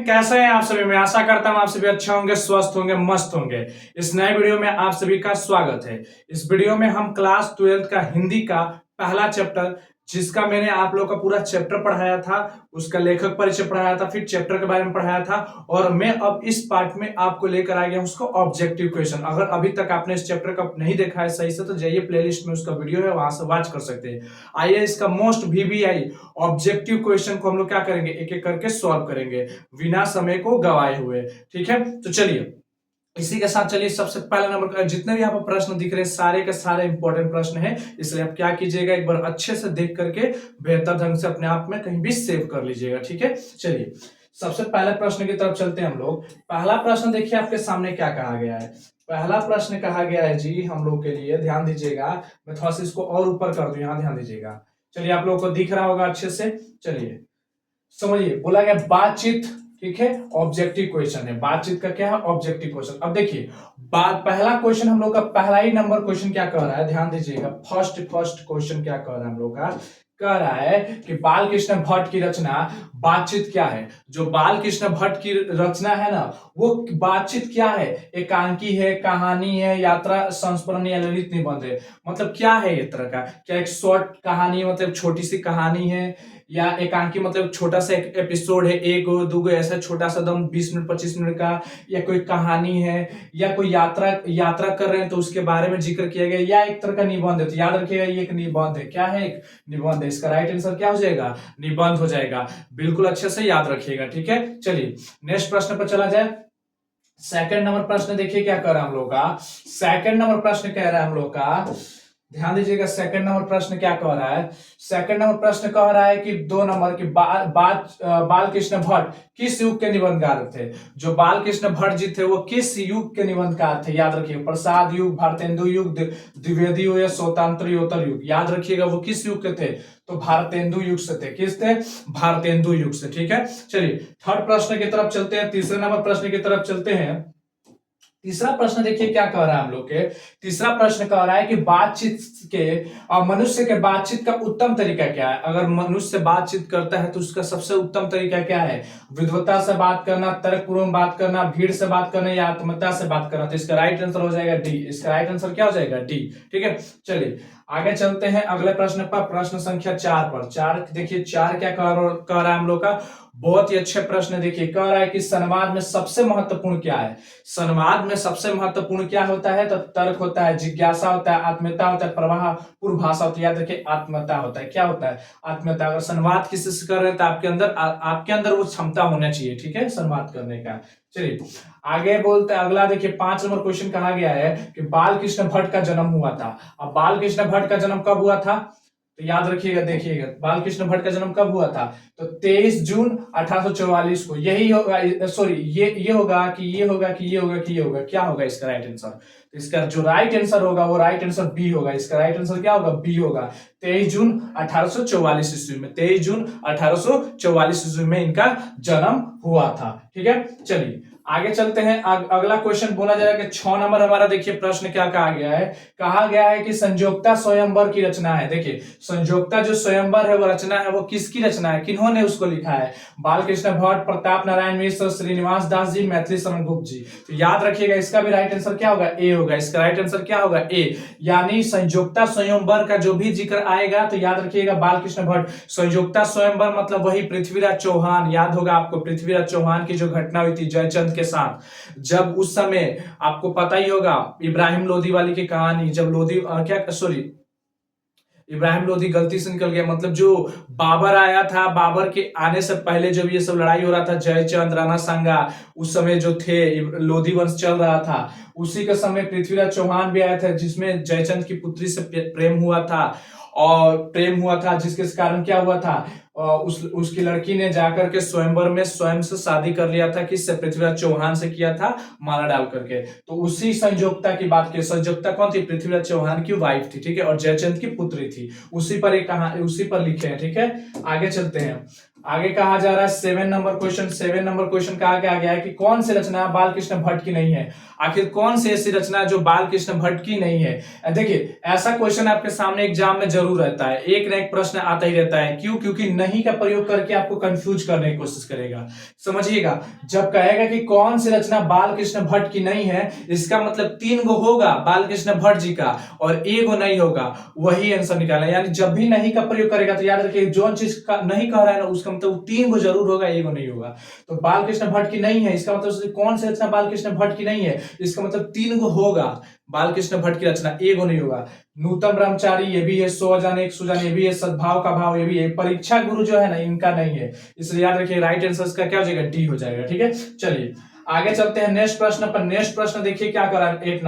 कैसे हैं आप सभी। मैं आशा करता हूं आप सभी अच्छे होंगे, स्वस्थ होंगे, मस्त होंगे। इस नए वीडियो में आप सभी का स्वागत है। इस वीडियो में हम क्लास 12 का हिंदी का पहला चैप्टर, जिसका मैंने आप लोगों का पूरा चैप्टर पढ़ाया था, उसका लेखक परिचय पढ़ाया था, फिर चैप्टर के बारे में पढ़ाया था, और मैं अब इस पार्ट में आपको लेकर आ गया हूं उसको ऑब्जेक्टिव क्वेश्चन। अगर अभी तक आपने इस चैप्टर का नहीं देखा है सही से, तो जाइए प्लेलिस्ट में उसका वीडियो है, वहां से वॉच कर सकते हैं। आइए इसका मोस्ट VBI ऑब्जेक्टिव क्वेश्चन को हम लोग क्या करेंगे, एक एक करके सॉल्व करेंगे बिना समय को गवाए हुए। ठीक है, तो चलिए इसी के साथ चलिए सबसे पहला नंबर का, जितने भी यहाँ पर प्रश्न दिख रहे हैं सारे के सारे इंपॉर्टेंट प्रश्न हैं, इसलिए आप क्या कीजिएगा, एक बार अच्छे से देख करके बेहतर ढंग से अपने आप में कहीं भी सेव कर लीजिएगा। ठीक है, चलिए सबसे पहले प्रश्न की तरफ चलते हैं हम लोग। पहला प्रश्न देखिए आपके सामने क्या कहा गया है। पहला प्रश्न कहा गया है जी हम लोग के लिए, ध्यान दीजिएगा, मैं थोड़ा सा इसको और ऊपर कर दूं, यहां ध्यान दीजिएगा। चलिए आप लोगों को दिख रहा होगा अच्छे से, चलिए समझिए। बोला गया बातचीत, ठीक है, ऑब्जेक्टिव क्वेश्चन है। बातचीत का क्या है, ऑब्जेक्टिव क्वेश्चन। अब देखिए बात, पहला क्वेश्चन हम लोग का, पहला ही नंबर क्वेश्चन क्या कह रहा है, ध्यान दीजिएगा। फर्स्ट क्वेश्चन क्या कह रहा है हम लोग का, कह रहा है कि बाल कृष्ण भट्ट की रचना बातचीत क्या है। जो बाल कृष्ण भट्ट की रचना है ना, वो बातचीत क्या है, एकांकी है, कहानी है, यात्रा, संस्मरण या ललित निबंध है। मतलब क्या है ये तरह का, क्या एक शॉर्ट कहानी, मतलब छोटी सी कहानी है, या एकांकी मतलब छोटा सा एक एपिसोड है, एक दो ऐसा छोटा सा दम 20 मिनट 25 मिनट का, या कोई कहानी है, या कोई यात्रा कर रहे हैं तो उसके बारे में जिक्र किया गया, या एक तरह का निबंध है। तो याद रखिएगा ये एक निबंध है। क्या है, एक निबंध है। इसका राइट आंसर क्या हो जाएगा, निबंध हो जाएगा। बिल्कुल अच्छे से याद रखिएगा। ठीक है, चलिए नेक्स्ट प्रश्न पर चला जाए। सेकंड नंबर प्रश्न देखिए क्या कर रहा है हम लोग का। सेकंड नंबर प्रश्न कह रहा है हम लोग का, ध्यान दीजिएगा। सेकंड नंबर प्रश्न क्या कह रहा है, सेकंड नंबर प्रश्न कह रहा है कि 2 नंबर की बाल कृष्ण भट्ट किस युग के निबंधकार थे। जो बाल कृष्ण भट्ट जी थे वो किस युग के निबंधकार थे, याद रखिएगा। प्रसाद युग, भारतेंदु युग, द्विवेदी युग या स्वतंत्र युग। याद रखिएगा वो किस युग के थे, तो भारतेंदु युग से थे। किस थे, भारतेंदु युग से। ठीक है, चलिए थर्ड प्रश्न की तरफ चलते हैं, तीसरे नंबर प्रश्न की तरफ चलते हैं। तीसरा प्रश्न देखिए क्या कह रहा है हम लोग के। तीसरा प्रश्न कह रहा है कि बातचीत के मनुष्य के बातचीत का उत्तम तरीका क्या है। अगर मनुष्य बातचीत करता है तो उसका सबसे उत्तम तरीका क्या है, विद्वता से बात करना, तर्कपूर्ण बात करना, भीड़ से बात करना, या आत्मता से बात करना। तो इसका राइट आंसर हो जाएगा डी। इसका राइट आंसर क्या हो जाएगा, डी। ठीक है, चलिए आगे चलते हैं अगले प्रश्न पर, प्रश्न संख्या 4 पर। 4 देखिए, 4 क्या कह रहा है हम लोग का, बहुत ही अच्छे प्रश्न। देखिए कह रहा है कि संवाद में सबसे महत्वपूर्ण क्या है। संवाद में सबसे महत्वपूर्ण क्या होता है, तो तर्क होता है, जिज्ञासा होता है, आत्मीयता होता है, प्रवाह पूर्ण भाषा होती है। याद रखिए आत्मीयता होता है। क्या होता है, आत्मीयता। अगर संवाद किसी से कर रहे हैं तो आपके अंदर वो क्षमता होना चाहिए। ठीक है, संवाद करने का। चलिए आगे बोलते हैं अगला। देखिए 5 नंबर क्वेश्चन कहा गया है कि बाल कृष्ण भट्ट का जन्म हुआ था। अब बाल कृष्ण भट्ट का जन्म कब हुआ था, तो याद रखिएगा, देखिएगा बाल कृष्ण भट्ट का जन्म कब हुआ था, तो 23 जून 1844 को। यही होगा, सॉरी ये होगा कि ये होगा कि ये होगा कि ये होगा, क्या होगा इसका राइट आंसर। तो इसका जो राइट आंसर होगा वो राइट आंसर बी होगा। इसका राइट आंसर क्या होगा, बी होगा। 23 जून 1844 ईस्वी में, 23 जून 1844 ईस्वी में इनका जन्म हुआ था। ठीक है, चलिए आगे चलते हैं। अगला क्वेश्चन बोला जाएगा कि 6 नंबर हमारा। देखिए प्रश्न क्या कहा गया है, कहा गया है कि संयोक्ता स्वयंवर की रचना है। देखिए संयोक्ता जो स्वयंवर है वो रचना है, वो किसकी रचना है, किन्होंने उसको लिखा है, बाल कृष्ण भट्ट, प्रताप नारायण मिश्र, श्रीनिवास दास जी, मैथिली शरण गुप्त जी। तो याद रखिएगा इसका भी राइट आंसर क्या होगा, ए होगा। इसका राइट आंसर क्या होगा, ए। यानी संयोक्ता स्वयंवर का जो भी जिक्र आएगा तो याद रखिएगा बाल कृष्ण भट्ट। संयोक्ता स्वयंवर मतलब वही पृथ्वीराज चौहान, याद होगा आपको पृथ्वीराज चौहान की जो घटना हुई थी जयचंद के साथ। जब उस समय आपको पता ही होगा इब्राहिम लोधी वाली की कहानी, जब लोधी इब्राहिम लोधी गलती से निकल गया, मतलब जो बाबर आया था, बाबर के आने से पहले जब ये सब लड़ाई हो रहा था, जयचंद, राणा सांगा उस समय जो थे, लोधी वंश चल रहा था, उसी के समय पृथ्वीराज चौहान भी आया था, जिसमें जयचंद की पुत्री से प्रेम हुआ था, जिसके कारण क्या हुआ था, उसकी लड़की ने जाकर के स्वयंवर में स्वयं से शादी कर लिया था, किससे, पृथ्वीराज चौहान से किया था, माला डाल करके। तो उसी संयोक्ता की बात की, संयोक्ता कौन थी, पृथ्वीराज चौहान की वाइफ थी। ठीक है, और जयचंद की पुत्री थी। उसी पर लिखे हैं। ठीक है, आगे चलते हैं। आगे कहा जा रहा है 7 नंबर क्वेश्चन कहा क्या गया है कि कौन सी रचना बाल कृष्ण भट्ट की नहीं है। आखिर कौन सी ऐसी रचना है जो बाल कृष्ण भट्ट की नहीं है। देखिए ऐसा क्वेश्चन आपके सामने एग्जाम में जरूर रहता है, एक ना एक प्रश्न आता ही रहता है। क्यों? क्योंकि नहीं का प्रयोग करके आपको कंफ्यूज करने की कोशिश करेगा। समझिएगा, जब कहेगा कि कौन सी रचना बाल कृष्ण भट्ट की नहीं है, इसका मतलब 3 गो होगा बाल कृष्ण भट्ट जी का और 1 गो नहीं होगा, वही आंसर निकालना। यानी जब भी नहीं का प्रयोग करेगा तो याद रखिए जो चीज का नहीं कह रहा है ना उसका मतलब 3 गो जरूर होगा, 1 गो नहीं होगा। तो बाल कृष्ण भट्ट की नहीं है, इसका मतलब कौन सी रचना बाल कृष्ण भट्ट की नहीं है, इसका मतलब 3 गो होगा बाल कृष्ण भट्ट की रचना, 1 गो नहीं होगा। नूतन ब्रह्मचारी ये भी है, सो जाने एक सुजान ये भी है, सद्भाव का भाव ये भी है, परीक्षा गुरु जो है ना इनका नहीं है। इसलिए याद रखिए राइट आंसर का क्या हो जाएगा, डी हो जाएगा। ठीक है, चलिए आगे चलते हैं नेक्स्ट प्रश्न पर। नेक्स्ट प्रश्न देखिए क्या कर रहा है, 8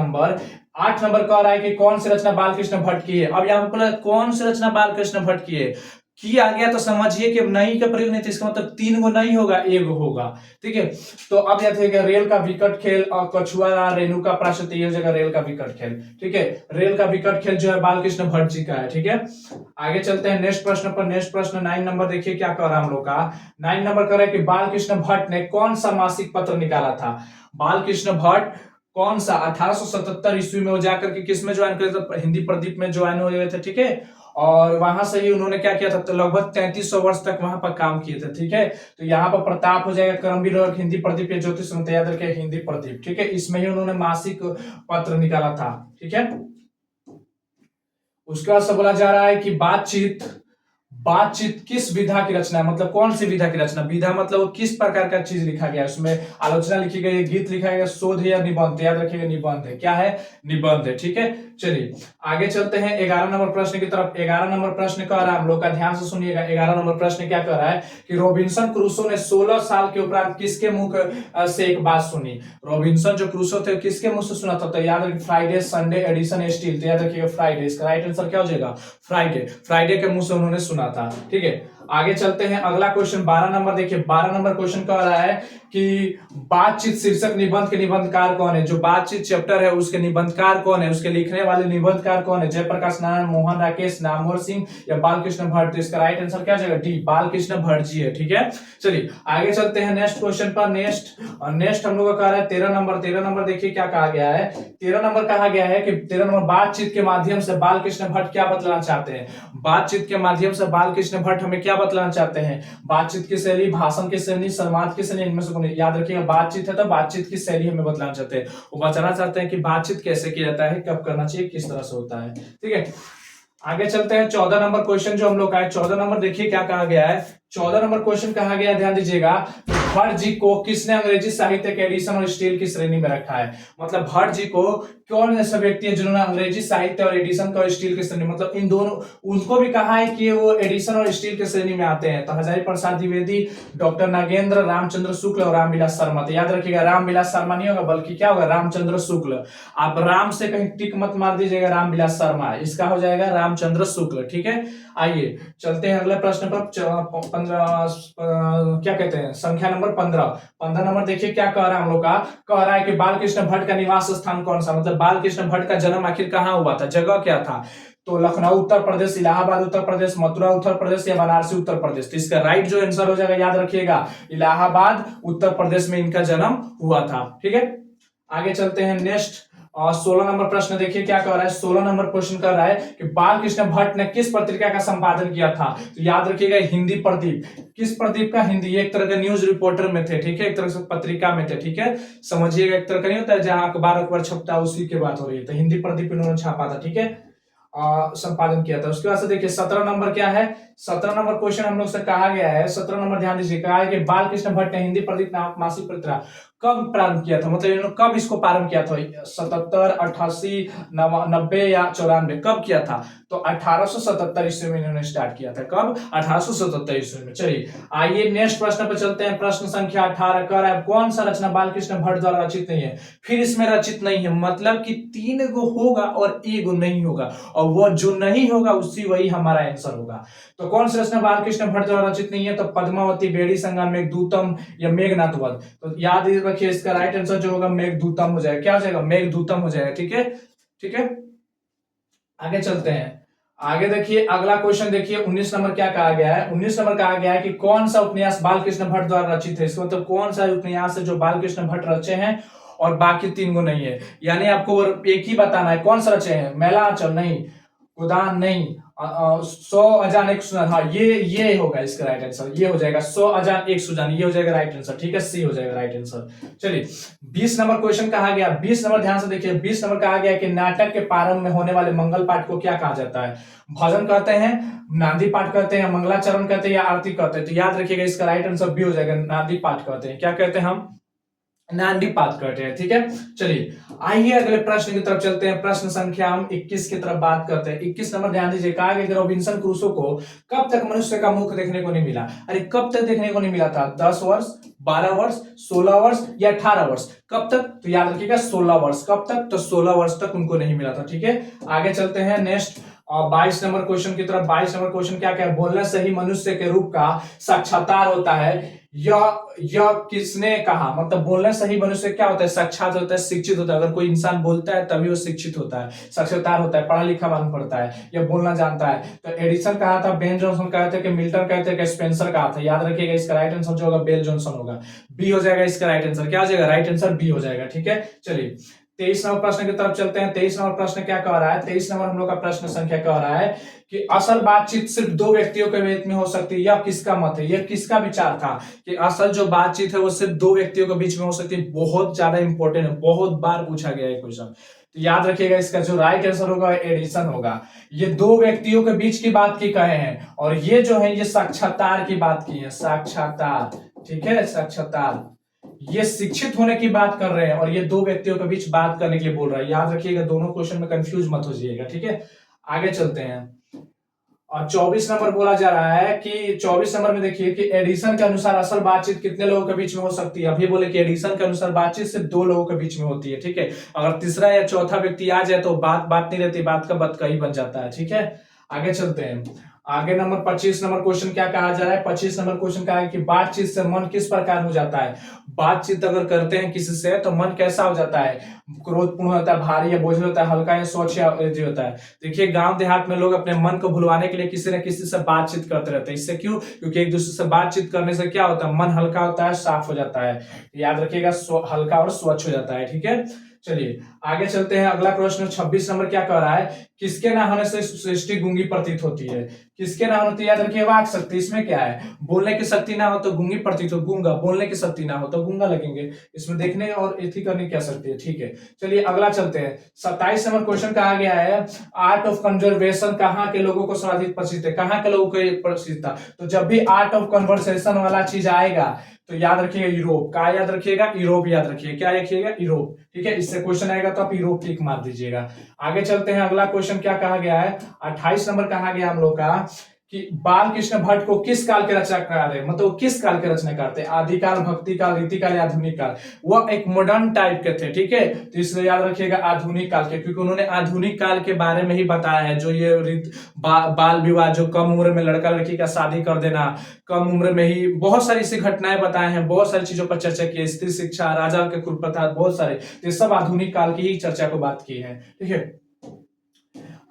नंबर कह रहा है कि कौन सी रचना बाल कृष्ण भट्ट की है। अब यहाँ पर कौन सी रचना बाल कृष्ण भट्ट की है, की आ गया तो समझिए कि अब नहीं का प्रयोग नहीं, तो इसका मतलब 3 गो नहीं होगा, 1 गो होगा। ठीक है, तो अब यह थे रेल का विकट खेल और कछुआ रेणुका प्राशत, ये जगह रेल का विकट खेल। ठीक है, रेल का विकट खेल जो है बाल कृष्ण भट्ट जी का है। ठीक है, आगे चलते हैं नेक्स्ट प्रश्न पर। नेक्स्ट प्रश्न 9 नंबर देखिए क्या कह रहा है हम लोग का। 9 नंबर कह रहा है कि बाल कृष्ण भट्ट ने कौन सा मासिक पत्र निकाला था। बाल कृष्ण भट्ट कौन सा 1877 ईस्वी में वो जाकर के किस में ज्वाइन करे थे, हिंदी प्रदीप में ज्वाइन हो गए थे। ठीक है, और वहां से ही उन्होंने क्या किया था, तो लगभग 3300 वर्ष तक वहां पर काम किए थे। ठीक है, तो यहाँ पर प्रताप हो जाएगा, कर्मवीर और हिंदी प्रदीप, ज्योतिष याद रखिए हिंदी प्रदीप। ठीक है, इसमें ही उन्होंने मासिक पत्र निकाला था। ठीक है, उसके बाद से बोला जा रहा है कि बातचीत बातचीत किस विधा की रचना है, मतलब कौन सी विधा की रचना। विधा मतलब वो किस प्रकार का चीज लिखा गया है, उसमें आलोचना लिखी गई है, गीत लिखा गया, शोध या निबंध। याद रखिएगा निबंध है, क्या है, निबंध है। ठीक है, चलिए आगे चलते हैं 11 नंबर प्रश्न की तरफ। 11 नंबर प्रश्न कह रहा है हम लोग का, ध्यान से सुनिएगा। 11 नंबर प्रश्न क्या कह रहा है कि रॉबिन्सन क्रूसो ने 16 साल के उपरांत किसके मुख से एक बात सुनी। रॉबिन्सन जो क्रूसो थे किसके मुंह से सुना था, तो याद रखिए फ्राइडे संडे एडिशन स्टील, तो याद रखिएगा फ्राइडे, इसका राइट आंसर क्या हो जाएगा, फ्राइडे। फ्राइडे के मुंह से उन्होंने सुना था। ठीक है, आगे चलते हैं अगला क्वेश्चन 12 नंबर देखिए। 12 नंबर क्वेश्चन कह रहा है कि बातचीत शीर्षक निबंध के निबंधकार कौन है। जो बातचीत चैप्टर है उसके निबंधकार कौन है, उसके लिखने वाले निबंधकार कौन है, जयप्रकाश नारायण, मोहन राकेश, नामवर सिंह या बालकृष्ण भट्ट। तो इसका राइट आंसर क्या जाएगा, डी, बालकृष्ण भट्ट जी है। ठीक है, चलिए आगे चलते हैं नेक्स्ट क्वेश्चन पर। नेक्स्ट हम लोग का कह रहा है 13 नंबर। 13 नंबर देखिए क्या कहा गया है। 13 नंबर कहा गया है कि 13 नंबर बातचीत के माध्यम से बालकृष्ण भट्ट क्या बतलाना चाहते हैं। बातचीत के माध्यम से बालकृष्ण भट्ट हमें क्या बतलाना चाहते हैं, बातचीत की शैली, भाषण की शैली, संवाद की शैली, इनमें से कौन। याद रखिएगा बातचीत है तो बातचीत की शैली हमें बतलाना चाहते हैं, वो बताना चाहते हैं कि बातचीत कैसे किया जाता है, कब करना चाहिए, किस तरह से होता है। ठीक है, आगे चलते हैं 14 नंबर क्वेश्चन जो हम लोग का है। 14 नंबर देखिए क्या कहा गया है। 14 नंबर क्वेश्चन कहा गया है, ध्यान दीजिएगा, भट्ट जी को किसने अंग्रेजी साहित्य के एडिशन और स्टील की श्रेणी में रखा है। मतलब भट्ट जी को कौन ऐसा व्यक्ति है जिन्होंने अंग्रेजी साहित्य और एडिशन का स्टील की श्रेणी, मतलब इन दोनों, उनको भी कहा है कि वो एडिशन और स्टील की श्रेणी में आते हैं। तो हजारी प्रसाद द्विवेदी, डॉक्टर नागेंद्र, रामचंद्र शुक्ल और रामविलास शर्मा। तो याद रखिएगा रामविलास शर्मा नहीं होगा बल्कि क्या होगा, रामचंद्र शुक्ल। आप राम से कहीं टिक मत मार दीजिएगा, रामविलास शर्मा, इसका हो जाएगा रामचंद्र शुक्ल। ठीक है, आइए चलते हैं अगले प्रश्न पर। 15 क्या कहते हैं, संख्या नंबर 15। 15 नंबर देखिए क्या कह रहा है हम लोग का। कह रहा है कि बालकृष्ण भट्ट का निवास स्थान कौन सा, मतलब बालकृष्ण भट्ट का जन्म आखिर कहाँ हुआ था, जगह क्या था। तो लखनऊ उत्तर प्रदेश, इलाहाबाद उत्तर प्रदेश, मथुरा उत्तर प्रदेश या बनारसी उत्तर प्रदेश। तो इसका राइट जो आंसर हो जाएगा, याद रखिएगा इलाहाबाद उत्तर प्रदेश में इनका जन्म हुआ था। ठीक है, आगे चलते हैं नेक्स्ट। और 16 नंबर प्रश्न देखिए क्या कह रहा है। 16 नंबर क्वेश्चन कर रहा है कि बालकृष्ण भट्ट ने किस पत्रिका का संपादन किया था। तो याद रखिएगा हिंदी प्रदीप। किस प्रदीप का, हिंदी, एक तरह के न्यूज रिपोर्टर में थे। ठीक है, एक तरह से पत्रिका में थे। ठीक है, समझिएगा एक तरह का नहीं होता है जहां अखबार छपता है, उसी की बात हो रही है। तो हिंदी प्रदीप इन्होंने छापा था। ठीक है, संपादन किया था। उसके बाद से देखिए 17 नंबर क्या है। 17 नंबर क्वेश्चन हम लोग से कहा गया है। 17 नंबर ध्यान दीजिए, कहा है कि बालकृष्ण भट्ट ने हिंदी प्रदीप नामक मासिक पत्रिका कब प्रारंभ किया था, मतलब इन्होंने कब इसको प्रारंभ किया था। 77, 88, 90 या 94, कब किया था। तो 1877 ईस्वी में इन्होंने स्टार्ट किया था। कब, 1877 ईस्वी में। चलिए आइए नेक्स्ट प्रश्न पर चलते हैं। प्रश्न संख्या 18 कह रहा है कौन सा रचना बालकृष्ण भट्ट द्वारा रचित नहीं है। फिर इसमें रचित नहीं है मतलब कि 3 गो होगा और 1 गो नहीं होगा, और वो जो नहीं होगा उसी वही हमारा आंसर होगा। तो कौन सी रचना बालकृष्ण भट्ट द्वारा रचित नहीं है, तो पद्मावती, बेड़ी संगम, मेघदूतम या मेघनाथ वध। तो याद रखिए इसका राइट आंसर जो होगा मेघदूतम हो जाएगा। क्या हो जाएगा, मेघदूतम हो जाएगा। ठीक है, ठीक है, आगे चलते हैं। आगे देखिए अगला क्वेश्चन देखिए 19 नंबर क्या कहा गया है। 19 नंबर कहा गया है कि कौन सा उपन्यास बालकृष्ण भट्ट द्वारा रचित है। इसका मतलब कौन सा उपन्यास है जो बालकृष्ण भट्ट रचे हैं और बाकी 3 को नहीं है। यानी आपको एक ही बताना है कौन सा रचे हैं। मैला आंचल नहीं, गोदान नहीं, 100 अजान एक सुजान, हाँ ये होगा इसका राइट आंसर। ये हो जाएगा 100 अजान एक सुजान, ये हो जाएगा राइट आंसर। ठीक है, सी हो जाएगा राइट आंसर। चलिए 20 नंबर क्वेश्चन कहा गया। 20 नंबर ध्यान से देखिए। 20 नंबर कहा गया कि नाटक के प्रारंभ में होने वाले मंगल पाठ को क्या कहा जाता है। भजन कहते हैं, नांदी पाठ कहते हैं, मंगलाचरण कहते हैं या आरती कहते हैं। तो याद रखिएगा इसका राइट आंसर बी हो जाएगा, नांदी पाठ कहते हैं। क्या कहते हैं हम, नांदी पाठ करते हैं। ठीक है, चलिए आइए अगले प्रश्न की तरफ चलते हैं। प्रश्न संख्या हम 21 की तरफ बात करते हैं। 21 नंबर ध्यान दीजिए। कहा गया कि रॉबिन्सन क्रूसो को कब तक मनुष्य का मुख देखने को नहीं मिला। अरे कब तक देखने को नहीं मिला था। 10 वर्ष, 12 वर्ष, 16 वर्ष या 18 वर्ष। कब तक, तो याद रखिएगा 16 वर्ष। कब तक, तो 16 वर्ष तक उनको नहीं मिला था। ठीक है, आगे चलते हैं नेक्स्ट 22 नंबर क्वेश्चन की तरफ। 22 नंबर क्वेश्चन क्या क्या है। बोलने से ही मनुष्य के रूप का साक्षात्कार होता है। यह किसने कहा। मतलब बोलने से ही मनुष्य क्या होता है, साक्षात होता है, शिक्षित होता है। अगर कोई इंसान बोलता है तभी वो शिक्षित होता है, साक्षात्कार होता है, पढ़ा लिखा मालूम पड़ता है, या बोलना जानता है। तो एडिसन कहा था, बेन जॉनसन कहा था, कि मिल्टन कहते हैं, कि स्पेंसर कहा था। याद रखिएगा इसका राइट आंसर जो होगा बेल जॉनसन होगा। बी हो जाएगा इसका राइट आंसर। क्या हो जाएगा, राइट आंसर बी हो जाएगा। ठीक है, चलिए 23 नंबर प्रश्न की तरफ चलते हैं। 23 नंबर प्रश्न क्या कह रहा है। 23 नंबर हम लोग का प्रश्न संख्या कह रहा है कि असल बातचीत सिर्फ 2 व्यक्तियों के बीच में हो सकती है। यह किसका मत है, यह किसका विचार था कि असल जो बातचीत है वो सिर्फ 2 व्यक्तियों के बीच में हो सकती है। बहुत ज्यादा इंपॉर्टेंट है, बहुत बार पूछा गया है क्वेश्चन। तो याद रखिएगा इसका जो राइट आंसर होगा एडिसन होगा। ये 2 व्यक्तियों के बीच की बात की कहे हैं, और ये जो है ये साक्षात्कार की बात की है, साक्षात्कार। ठीक है, साक्षात्कार, ये शिक्षित होने की बात कर रहे हैं और ये 2 व्यक्तियों के बीच बात करने के लिए बोल रहा है। याद रखिएगा, दोनों क्वेश्चन में कंफ्यूज मत हो जाइएगा। ठीक है, आगे चलते हैं। और 24 नंबर बोला जा रहा है कि 24 नंबर में देखिए कि एडिसन के अनुसार असल बातचीत कितने लोगों के बीच में हो सकती है। अभी बोले कि एडिसन के अनुसार बातचीत सिर्फ 2 लोगों के बीच में होती है। ठीक है, अगर तीसरा या चौथा व्यक्ति आ जाए तो बात नहीं रहती, बात का बत का ही बन जाता है। ठीक है, आगे चलते हैं। आगे नंबर 25 नंबर क्वेश्चन क्या कहा जा रहा है। 25 नंबर क्वेश्चन कहा है कि बातचीत से मन किस प्रकार हो जाता है। बातचीत अगर करते हैं किसी से तो मन कैसा हो जाता है, क्रोधपूर्ण होता है, भारी या बोझिल होता है, हल्का या स्वच्छ या जो होता है। देखिए गांव देहात में लोग अपने मन को भुलवाने के लिए किसी न किसी से बातचीत करते रहते हैं। इससे क्यों, क्योंकि एक दूसरे से बातचीत करने से क्या होता है, मन हल्का होता है, साफ हो जाता है। याद रखिएगा, हल्का और स्वच्छ हो जाता है। ठीक है, चलिए आगे चलते हैं। अगला प्रश्न 26 नंबर क्या कह रहा है, किसके ना होने से सृष्टि गूंगी प्रतीत होती है। किसके ना होने, याद रखिए वाक शक्ति। इसमें क्या है, बोलने की शक्ति ना हो तो गूंगी प्रतीत हो, गूंगा। बोलने की शक्ति ना हो तो गूंगा लगेंगे। इसमें देखने और एथी करने क्या शक्ति है। ठीक है, चलिए अगला चलते हैं। 27 नंबर क्वेश्चन कहा गया है, आर्ट ऑफ कंजर्वेशन कहाँ के लोगों को सर्वाधिक प्रसिद्ध है। कहाँ के लोगों को प्रसिद्ध था। तो जब भी आर्ट ऑफ कन्वर्सेशन वाला चीज आएगा तो याद रखिएगा यूरोप का, याद रखिएगा यूरोप, याद रखिएगा क्या रखिएगा, यूरोप। ठीक है, इससे क्वेश्चन आएगा तो आप यूरोप क्लिक मार दीजिएगा। आगे चलते हैं। अगला क्वेश्चन क्या कहा गया है, 28 नंबर कहा गया हम लोग का कि बालकृष्ण भट्ट को किस काल के रचनाकार है। मतलब किस काल के रचनाकार थे, आदिकाल, भक्ति काल, रीति काल या आधुनिक काल। वह एक मॉडर्न टाइप के थे। ठीक है, तो इसलिए याद रखिएगा आधुनिक काल के, क्योंकि उन्होंने आधुनिक काल के बारे में ही बताया है। जो ये बाल विवाह, जो कम उम्र में लड़का लड़की का शादी कर देना, कम उम्र में ही, बहुत सारी ऐसी घटनाएं बताए हैं, बहुत सारी चीजों पर चर्चा की है। स्त्री शिक्षा, राजा के कुलप्रथा, बहुत सारे, ये सब आधुनिक काल की ही चर्चा को बात की है। ठीक है,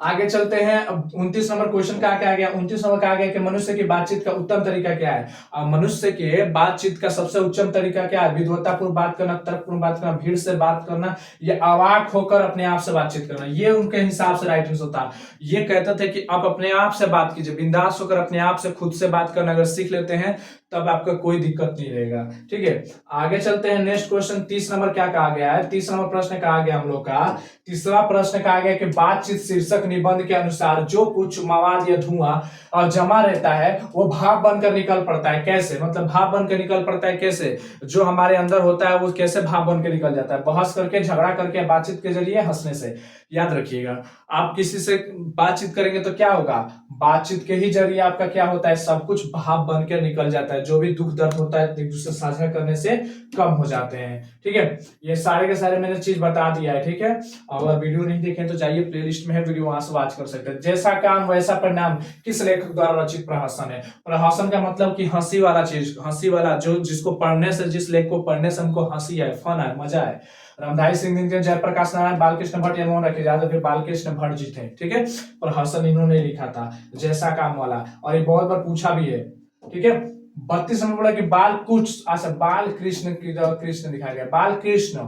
आगे चलते हैं। अब 29 नंबर क्वेश्चन क्या कहा गया। 29 नंबर कहा गया कि मनुष्य की बातचीत का उत्तम तरीका क्या है। मनुष्य के बातचीत का सबसे उत्तम तरीका क्या है, विद्वतापूर्ण बात करना, तर्कपूर्ण बात करना, भीड़ से बात करना, या अवाक होकर अपने आप से बातचीत करना। ये उनके हिसाब से राइट आंसर था। ये कहते थे कि आप अपने आप से बात कीजिए, बिंदास होकर अपने आप से खुद से बात करना अगर सीख लेते हैं तब आपका कोई दिक्कत नहीं रहेगा। ठीक है, आगे चलते हैं। नेक्स्ट क्वेश्चन 30 नंबर क्या कहा गया है। 30 नंबर प्रश्न कहा गया हम लोग का, तीसरा प्रश्न कहा गया कि बातचीत शीर्षक निबंध के अनुसार जो कुछ मवाद या धुआं और जमा रहता है वो भाप बनकर निकल पड़ता है। कैसे, मतलब भाप बनकर निकल पड़ता है कैसे, जो हमारे अंदर होता है वो कैसे भाप बनकर निकल जाता है। बहस करके, झगड़ा करके, बातचीत के जरिए, हंसने से। याद रखिएगा, आप किसी से बातचीत करेंगे तो क्या होगा, बातचीत के ही जरिए आपका क्या होता है, सब कुछ भाप बनकर निकल जाता है। है, जो भी दुख दर्द होता है एक दूसरे साझा करने से कम हो जाते हैं। ठीक है, ये सारे के सारे मैंने चीज बता दिया है। ठीक है, अगर वीडियो नहीं देखें तो जाइए प्लेलिस्ट में है वीडियो, वहां से वॉच कर सकते हैं। जैसा काम वैसा परिणाम किस लेखक द्वारा रचित प्रहसन है? प्रहसन का मतलब कि हंसी वाला चीज, हंसी वाला जो जिसको पढ़ने से, जिस लेख को पढ़ने से हमको हंसी आए, फन आए, मजा आए। रामधारी सिंह, जयप्रकाश नारायण, बालकृष्ण भट्ट, एवं रखे ज्यादा फिर बालकृष्ण भट्ट जी थे। ठीक है, प्रहसन इन्होंने लिखा था, जैसा काम वाला, और ये बहुत बार पूछा भी है। ठीक है, 32 नंबर बोला कि बाल कुछ, अच्छा बाल कृष्ण की कृष्ण दिखाया गया। बाल कृष्ण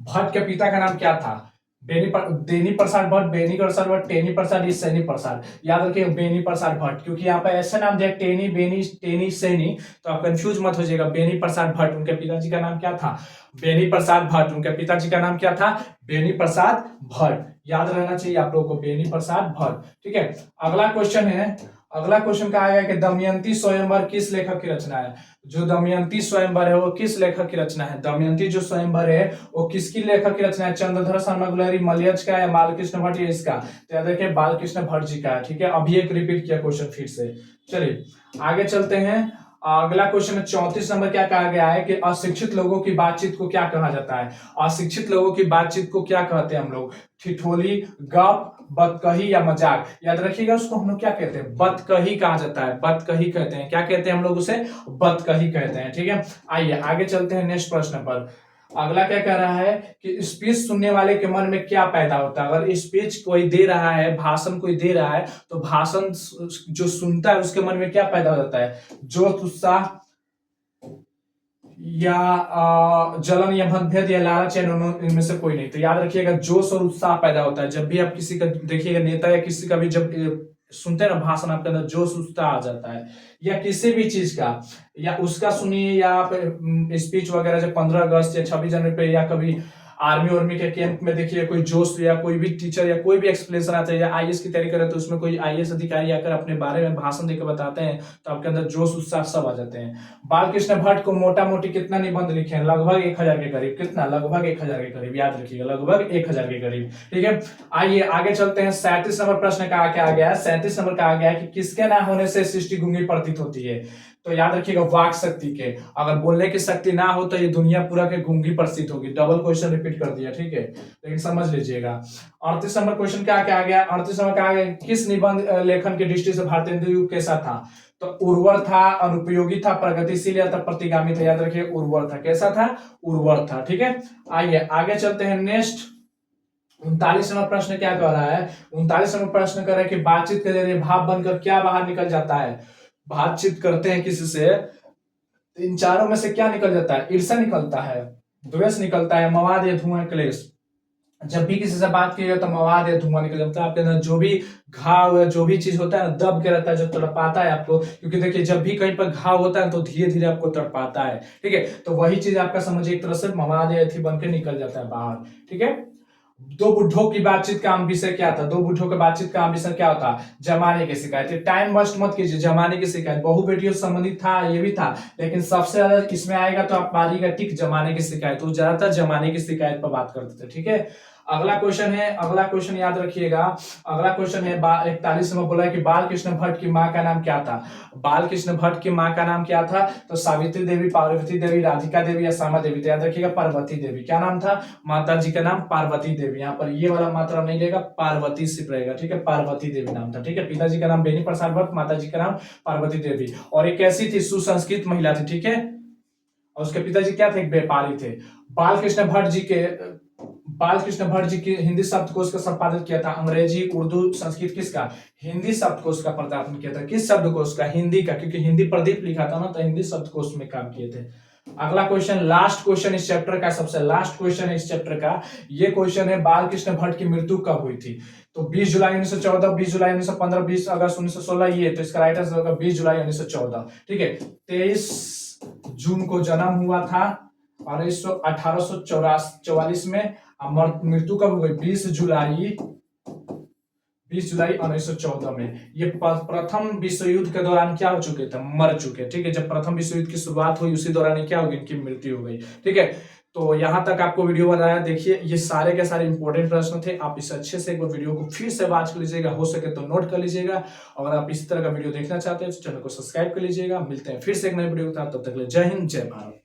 भट्ट के पिता का नाम क्या था? बेनी प्रसाद भट्ट, बेनी प्रसाद भट्ट, टेनी प्रसाद, ये सैनी प्रसाद। याद रखिए बेनी प्रसाद भट्ट, क्योंकि यहाँ पे ऐसा नाम दिया टेनी, बेनी, टेनी, सैनी, तो आप कंफ्यूज मत हो जाएगा। बेनी प्रसाद भट्ट, उनके पिताजी का नाम क्या था? बेनी प्रसाद भट्ट, उनके पिताजी का नाम क्या था? बेनी प्रसाद भट्ट। याद रहना चाहिए आप लोगों को, बेनी प्रसाद भट्ट। ठीक है, अगला क्वेश्चन है, अगला क्वेश्चन कहा गया कि दमयंती स्वयंवर किस लेखक की रचना है? जो दमयंती स्वयंवर है वो किस लेखक की रचना है? दमयंती जो स्वयंवर है वो किसकी लेखक की रचना है? चंद्रधर शर्मा गुलरी, मलयज का या बालकृष्ण भट्ट, या इसका? तो याद रखिए बालकृष्ण भट्ट जी का है। ठीक है, अभी एक रिपीट किया क्वेश्चन फिर से। चलिए आगे चलते हैं। अगला क्वेश्चन 34 नंबर क्या कहा गया है कि अशिक्षित लोगों की बातचीत को क्या कहा जाता है? अशिक्षित लोगों की बातचीत को क्या कहते हैं हम लोग? ठिठोली, गप, बतकही या मजाक? याद रखिएगा उसको हम लोग क्या कहते हैं? बतकही कहा जाता है, बतकही कहते हैं। क्या कहते हैं हम लोग उसे? बतकही कहते हैं। ठीक है, आइए आगे चलते हैं नेक्स्ट प्रश्न पर। अगला क्या कह रहा है कि स्पीच सुनने वाले के मन में क्या पैदा होता है? अगर स्पीच कोई दे रहा है, भाषण कोई दे रहा है, तो भाषण जो सुनता है उसके मन में क्या पैदा हो जाता है? जोश, उत्साह, या जलन, या मतभेद, या लालच, या इनमें से कोई नहीं। तो याद रखिएगा जोश और उत्साह पैदा होता है जब भी आप किसी का देखिएगा, नेता या किसी का भी जब सुनते हैं ना भाषण, आपके अंदर जोश उत्साह आ जाता है। या किसी भी चीज का, या उसका सुनिए, या आप स्पीच वगैरह जब 15 अगस्त या 26 जनवरी पे, या कभी आर्मी वार्मी के कैंप में देखिए कोई जोश, या कोई भी टीचर या कोई भी एक्सप्लेनेशन आता है, या आईएएस की तैयारी करे तो उसमें कोई आईएएस अधिकारी आकर अपने बारे में भाषण देकर बताते हैं, तो आपके अंदर जोश उत्साह सब आ जाते हैं। बालकृष्ण भट्ट को मोटा मोटी कितना निबंध लिखे हैं? लगभग 1000 के करीब। कितना? लगभग 1000 के करीब। याद रखिएगा लगभग 1000 के करीब। ठीक है, आइए आगे चलते हैं। 37 नंबर प्रश्न का क्या आ गया है? 37 नंबर का आ गया है कि किसके ना होने से सृष्टि गूंगी प्रतीत होती है? तो याद रखिएगा वाक शक्ति के। अगर बोलने की शक्ति ना हो तो ये दुनिया पूरा के गूंगी प्रतीत होगी। डबल क्वेश्चन रिपीट कर दिया। ठीक है, लेकिन समझ लीजिएगा। 38 नंबर क्वेश्चन क्या क्या आ गया? 38 नंबर का आ गया किस निबंध लेखन की दृष्टि से भारतेंदु युग कैसा था? तो उर्वर था, अनुपयोगी था, प्रगतिशील या प्रतिगामी था? याद रखिए उर्वर था। कैसा था? उर्वर था। ठीक है, आइए आगे चलते हैं नेक्स्ट। 39 नंबर प्रश्न क्या कर रहा है? 39 नंबर प्रश्न कर रहा है कि बातचीत के जरिए भाव बनकर क्या बाहर निकल जाता है? बातचीत करते हैं किसी से, इन चारों में से क्या निकल जाता है? ईर्ष्या निकलता है, द्वेष निकलता है, मवाद या धुआं, क्लेश। जब भी किसी से बात की तो मवाद या धुआं निकल जाता है। आपके अंदर जो भी घाव या जो भी चीज होता है दब के रहता है, जो तड़पाता है आपको, क्योंकि देखिए जब भी कहीं पर घाव होता है तो धीरे धीरे आपको तड़पाता है। ठीक है, तो वही चीज आपका समझिए एक तरह से मवाद या थी बन के निकल जाता है बाहर। ठीक है, दो बुढ़ों की बातचीत का आम विषय क्या था? दो बुढ़ों की बातचीत का आम विषय क्या होता? जमाने की शिकायत। टाइम वेस्ट मत कीजिए, जमाने की शिकायत बहु बेटियों से संबंधित था, ये भी था, लेकिन सबसे ज्यादा इसमें आएगा तो आप मारिएगा टिक जमाने की शिकायत। वो ज्यादातर जमाने की शिकायत पर बात करते थे। ठीक है, अगला क्वेश्चन है, अगला क्वेश्चन याद रखिएगा। अगला क्वेश्चन है 41 में बोला कि बालकृष्ण भट्ट की माँ का नाम क्या था? बालकृष्ण भट्ट की माँ का नाम क्या था? तो सावित्री देवी, पार्वती देवी, राधिका देवी या श्यामा देवी? तो याद रखिएगा पार्वती देवी। क्या नाम था माता जी का? नाम पार्वती देवी। यहाँ पर ये वाला मात्रा नहीं रहेगा, पार्वती सिर्फ रहेगा। ठीक है, पार्वती देवी नाम था। ठीक है, पिताजी का नाम बेनी प्रसाद भट्ट, माता जी का नाम पार्वती देवी। और एक ऐसी थी सुसंस्कृत महिला थी। ठीक है, और उसके पिताजी क्या थे? एक व्यापारी थे। बालकृष्ण भट्ट जी की हिंदी शब्दकोश का संपादन किया था। अंग्रेजी, उर्दू, संस्कृत किसका? हिंदी शब्दकोश का प्रदान किया था। किस शब्दकोश का? हिंदी का, क्योंकि हिंदी प्रदीप लिखा था ना, तो हिंदी शब्दकोश में काम किए थे। अगला क्वेश्चन, लास्ट क्वेश्चन इस चैप्टर का, सबसे लास्ट क्वेश्चन है इस चैप्टर का। ये क्वेश्चन है बालकृष्ण भट्ट की मृत्यु कब हुई थी? तो 20 जुलाई 1914, 20 जुलाई 1915, 20 अगस्त 1916। ये तो इसका राइट आंसर होगा 20 जुलाई 1914। ठीक है, 23 जून को जन्म हुआ था और 1844 में। मृत्यु कब हो गई? 20 जुलाई 20 जुलाई 1914 में ये प्रथम विश्व युद्ध के दौरान क्या हो चुके थे, मर चुके। ठीक है, जब प्रथम विश्व युद्ध की शुरुआत हुई उसी दौरान क्या हो गई, इनकी मृत्यु हो गई। ठीक है, तो यहाँ तक आपको वीडियो बताया। देखिए ये सारे के सारे इंपॉर्टेंट प्रश्न थे, आप इसे अच्छे से एक बार वीडियो को फिर से वॉच कर लीजिएगा, हो सके तो नोट कर लीजिएगा। अगर आप इस तरह का वीडियो देखना चाहते हैं तो चैनल को सब्सक्राइब कर लीजिएगा। मिलते हैं फिर से एक नए वीडियो के साथ, तब तक के लिए जय हिंद जय भारत।